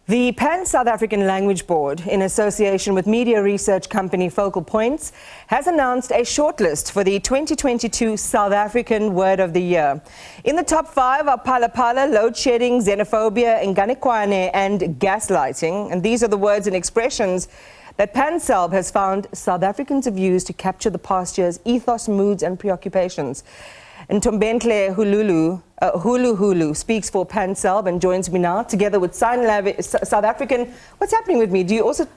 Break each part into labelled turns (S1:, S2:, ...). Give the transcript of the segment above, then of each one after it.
S1: The Pan-South African Language Board, in association with media research company Focal Points, has announced a shortlist for the 2022 South African Word of the Year. In the top 5 are Phala Phala, Loadshedding, Xenophobia, Inganekwane and Gaslighting. And these are the words and expressions that PanSALB has found South Africans have used to capture the past year's ethos, moods and preoccupations. Ntombentle Huluhulu speaks for PanSALB and joins me now, together with South African. What's happening with me? Do you also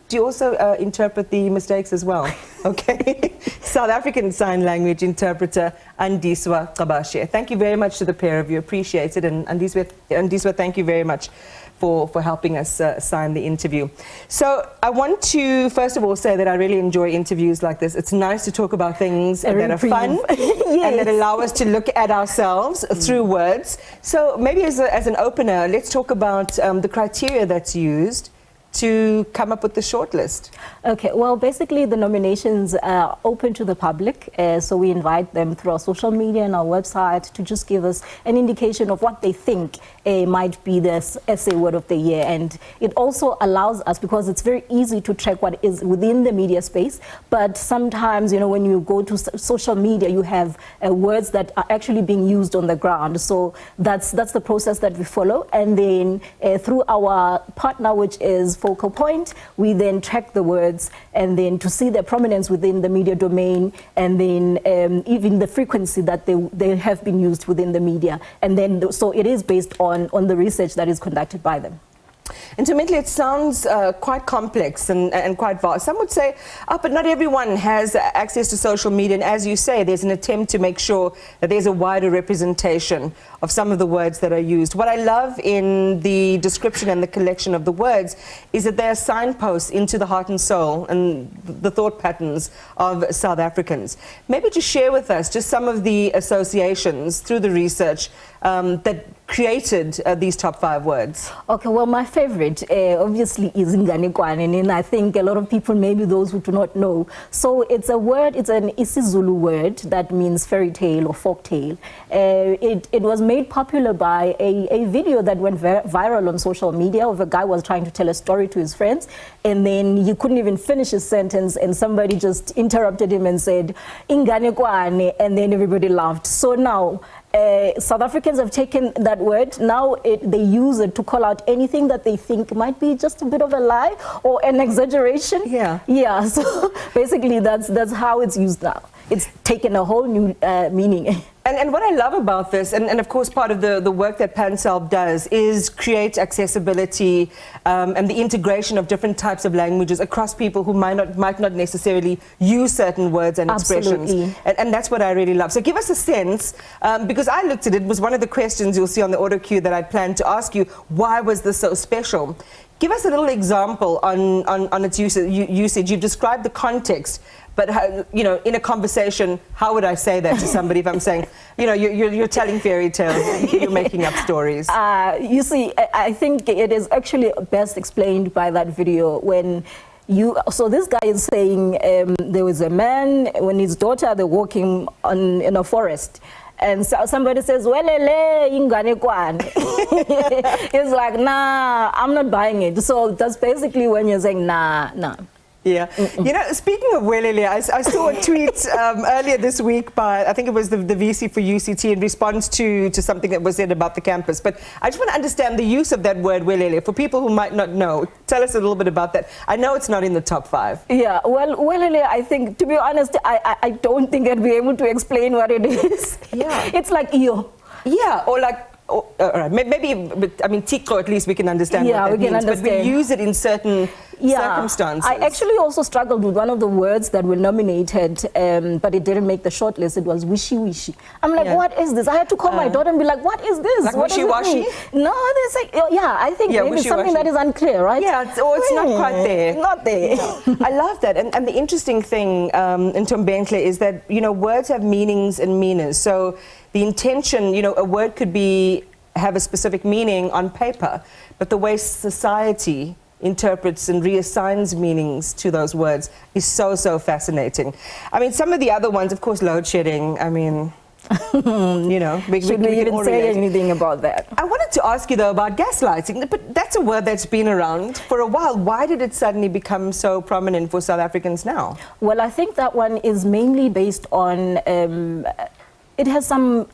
S1: interpret the mistakes as well? Okay. South African Sign Language interpreter Andiswa Gcabashe. Thank you very much to the pair of you. Appreciate it. And Andiswa, thank you very much for helping us sign the interview. So I want to first of all say that I really enjoy interviews like this. It's nice to talk about things that are fun
S2: Yes.
S1: and that allow us to look at ourselves through words. So maybe as an opener, let's talk about the criteria that's used to come up with the shortlist.
S2: Okay, well, basically the nominations are open to the public, so we invite them through our social media and our website to just give us an indication of what they think might be the SA Word of the Year. And it also allows us, because it's very easy to track what is within the media space, but sometimes, you know, when you go to social media, you have words that are actually being used on the ground. So that's the process that we follow. And then through our partner, which is Focal Point, we then track the words and then to see their prominence within the media domain, and then even the frequency that they have been used within the media. And then so it is based on the research that is conducted by them.
S1: Intimately, it sounds quite complex and quite vast. Some would say, oh, but not everyone has access to social media. And as you say, there's an attempt to make sure that there's a wider representation of some of the words that are used. What I love in the description and the collection of the words is that they are signposts into the heart and soul and the thought patterns of South Africans. Maybe just share with us just some of the associations through the research that created these top 5 words.
S2: Okay, well, my favorite obviously is Inganekwane, and I think a lot of people, maybe those who do not know. So it's a word, it's an isiZulu word that means fairy tale or folk tale. It was made popular by a video that went viral on social media of a guy who was trying to tell a story to his friends, and then he couldn't even finish his sentence, and somebody just interrupted him and said, Inganekwane, and then everybody laughed. So now, South Africans have taken that word. Now they use it to call out anything that they think might be just a bit of a lie or an exaggeration.
S1: Yeah.
S2: Yeah. So basically, that's how it's used now. It's taken a whole new meaning.
S1: And what I love about this, and of course part of the work that PanSALB does, is create accessibility and the integration of different types of languages across people who might not necessarily use certain words and expressions.
S2: Absolutely.
S1: And that's what I really love. So give us a sense, because I looked at it, was one of the questions you'll see on the auto cue that I planned to ask you, why was this so special? Give us a little example on its usage. You've described the context, but how, you know, in a conversation, how would I say that to somebody if I'm saying, you know, you're telling fairy tales, you're making up stories?
S2: You see, I think it is actually best explained by that video when so this guy is saying there was a man when his daughter, they're walking in a forest. And so somebody says, welele Inganekwane. It's like, nah, I'm not buying it. So that's basically when you're saying, nah.
S1: Yeah. You know, speaking of Willie, I saw a tweet earlier this week by, I think it was the VC for UCT, in response to something that was said about the campus. But I just want to understand the use of that word Willie for people who might not know. Tell us a little bit about that. I know it's not in the top 5.
S2: Yeah, well, Willie, I think, to be honest, I don't think I'd be able to explain what it is. Yeah. It's like iyo.
S1: Yeah, or like, all right, maybe, but, I mean, Tiko, at least we can understand what that means, but we use it in certain circumstances.
S2: I actually also struggled with one of the words that were nominated, but it didn't make the shortlist. It was wishy-wishy. I'm like, what is this? I had to call my daughter and be like, what is this?
S1: Like wishy-washy?
S2: No, they say, yeah, I think maybe something that is unclear, right?
S1: Yeah, it's not quite there.
S2: Not there.
S1: Yeah. I love that. And the interesting thing in Ntombentle is that, you know, words have meanings and meaners. So the intention, you know, a word could have a specific meaning on paper, but the way society interprets and reassigns meanings to those words is so fascinating. I mean, some of the other ones, of course, load shedding. I mean, You know,
S2: should we even say anything about that?
S1: I wanted to ask you though about gaslighting, but that's a word that's been around for a while. Why did it suddenly become so prominent for South Africans now?
S2: Well, I think that one is mainly based on, it has some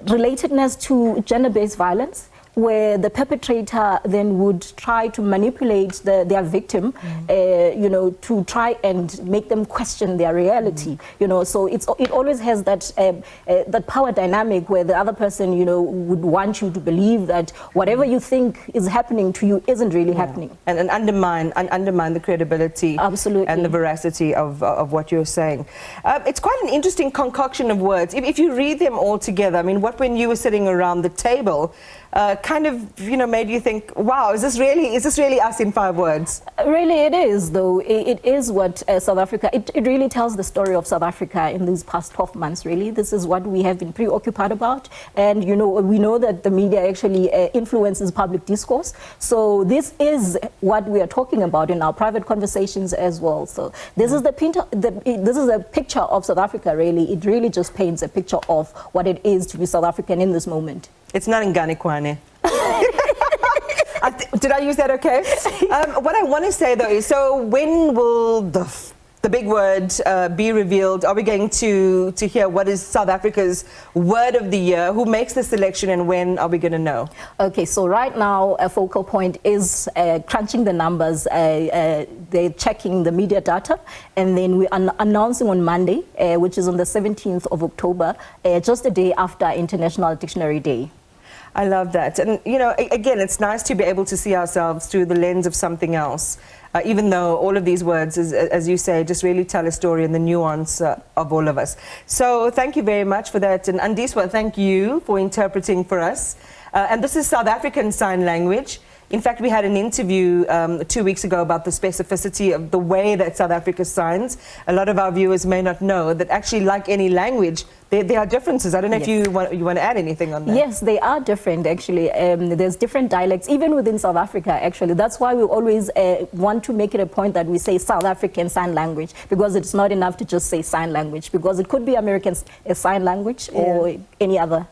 S2: relatedness to gender-based violence, where the perpetrator then would try to manipulate their victim, you know, to try and make them question their reality, you know. So it always has that that power dynamic where the other person, you know, would want you to believe that whatever you think is happening to you isn't really happening,
S1: and undermine the credibility,
S2: absolutely,
S1: and the veracity of what you're saying. It's quite an interesting concoction of words. If you read them all together, I mean, when you were sitting around the table, kind of, you know, made you think, wow, is this really us in 5 words?
S2: Really it is, though. It is what South Africa, it really tells the story of South Africa in these past 12 months, really. This is what we have been preoccupied about. And, you know, we know that the media actually influences public discourse. So this is what we are talking about in our private conversations as well. So this is this is a picture of South Africa, really. It really just paints a picture of what it is to be South African in this moment.
S1: It's not Inganekwane. Did I use that okay? What I want to say though is, so when will the big word be revealed? Are we going to hear what is South Africa's word of the year? Who makes the selection, and when are we going to know? Okay,
S2: so right now a focal point is crunching the numbers. They're checking the media data, and then we are announcing on Monday, which is on the 17th of October, just a day after International Dictionary Day.
S1: I love that. And, you know, again, it's nice to be able to see ourselves through the lens of something else, even though all of these words, as you say, just really tell a story and the nuance of all of us. So thank you very much for that. And Andiswa, thank you for interpreting for us. And this is South African Sign Language. In fact, we had an interview 2 weeks ago about the specificity of the way that South Africa signs. A lot of our viewers may not know that actually, like any language, there are differences. I don't know if you want to add anything on that.
S2: Yes, they are different, actually. There's different dialects, even within South Africa, actually. That's why we always want to make it a point that we say South African Sign Language, because it's not enough to just say sign language, because it could be American Sign Language or any other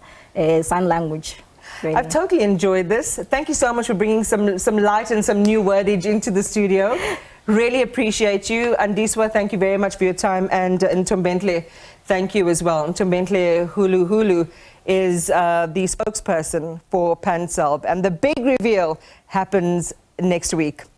S2: sign language. Really.
S1: I've totally enjoyed this. Thank you so much for bringing some light and some new wordage into the studio. Really appreciate you. Andiswa, thank you very much for your time. And Ntombentle, thank you as well. Ntombentle Huluhulu is the spokesperson for PanSALB. And the big reveal happens next week.